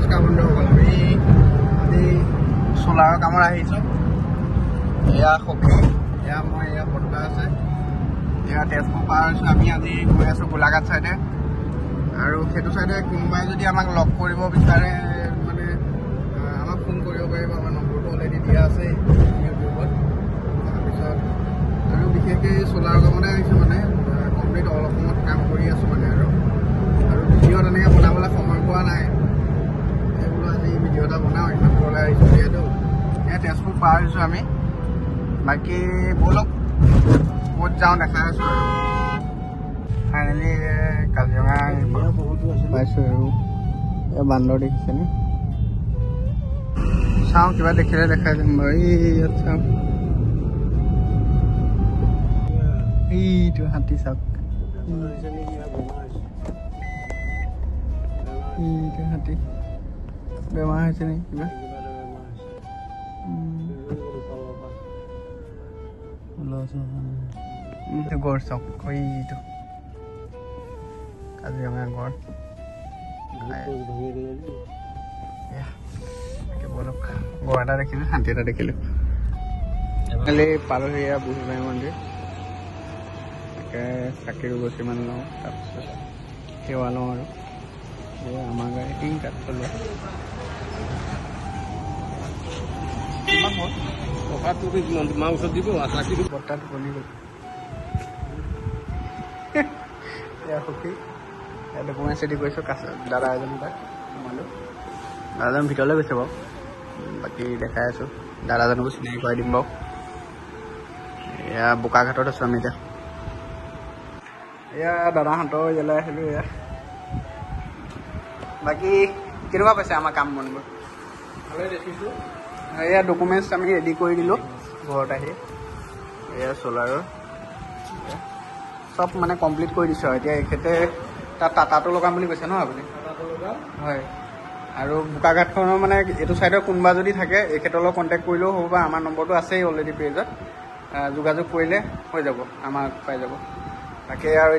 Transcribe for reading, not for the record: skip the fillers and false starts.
নমস্কাৰ বন্ধুসকল, আমি আজি চ'লাৰৰ কামত আহিছোঁ। এয়া সখী, এয়া মই, এয়া বৰ্তা আছে, এয়া তেজপুৰ পাৰ হৈছোঁ। আমি আজি গৈ আছোঁ গোলাঘাট চাইডে, আৰু সেইটো চাইডে কোনোবাই যদি আমাক লগ কৰিব বিচাৰে মানে আমাক ফোন কৰিব পাৰিব। আমাৰ নম্বৰটো অলৰেডি দিয়া আছে ইউটিউবত। তাৰপিছত আৰু বিশেষকৈ চ'লাৰৰ কামতে আহিছোঁ, মানে কমপ্লিট অল অসমত কাম কৰি আছোঁ মানে, আৰু ভিডিঅ' তেনেকৈ বনাবলৈ সময় পোৱা নাই। এইবোলো আজি ভিডিঅ' এটা বনাওঁ, ইমান দূৰলৈ আহিছোঁ যিহেতু। এয়া তেজপুৰ পাৰ হৈছোঁ আমি। বাকী ব'লক ক'ত যাওঁ দেখাই আছোঁ। আৰু ফাইনেলি কাজিৰঙা পাইছোঁ। আৰু এয়া বান্দৰ দেখিছেনে? চাওঁ, কিবা দেখিলে দেখাই যাম বাৰু। ইয়াত চাওঁ, এইটো হাতী চাওক, এইটো হাতী বেমাৰ হৈছে নেকি কিবা? গড় চাওক, এইটো কাজিৰঙা গড়। বলক, গড় এটা দেখিলোঁ, হাতী এটা দেখিলোঁ। পালোহি এয়া বুঢ়ীমাই মন্দিৰ। চাকি ৰুবচি মান লওঁ, তাৰপিছত সেৱা লওঁ। আৰু এই আমাৰ গাড়ী টিং কাঠ চলোৱা ওচৰত দিব। বৰ্তা টোপনি গ'ল। এয়া সুখী, এয়া ডকুমেণ্টছ ৰেডি কৰিছোঁ। দাদা এজন তাক সোমালোঁ। দাদাজন ভিতৰলৈ গৈছে বাৰু, বাকী দেখাই আছোঁ। দাদাজনকো চিনাকি কৰাই দিম বাৰু। এয়া বোকাঘাটত আছোঁ আমি এতিয়া। এয়া দাদাহঁতৰ ইয়ালৈ আহিলোঁ। এয়া বাকী কেনেকুৱা পাইছে আমাৰ কাম বনবোৰ? ভালেই দেখিছোঁ। এয়া ডকুমেণ্টছ আমি ৰেডি কৰি দিলোঁ ঘৰত আহি। এয়া চ'লাৰৰ চব মানে কমপ্লিট কৰি দিছোঁ। আৰু এতিয়া এখেতে তাত টাটাটো লগাম বুলি কৈছে ন আপুনি? হয়। আৰু বোকাঘাটখনৰ মানে এইটো ছাইডৰ কোনোবা যদি থাকে এখেতৰ লগত কণ্টেক্ট কৰিলেও হ'ব, বা আমাৰ নম্বৰটো আছেই অলৰেডি পেজত। যোগাযোগ কৰিলে হৈ যাব, আমাক পাই যাব। তাকে আৰু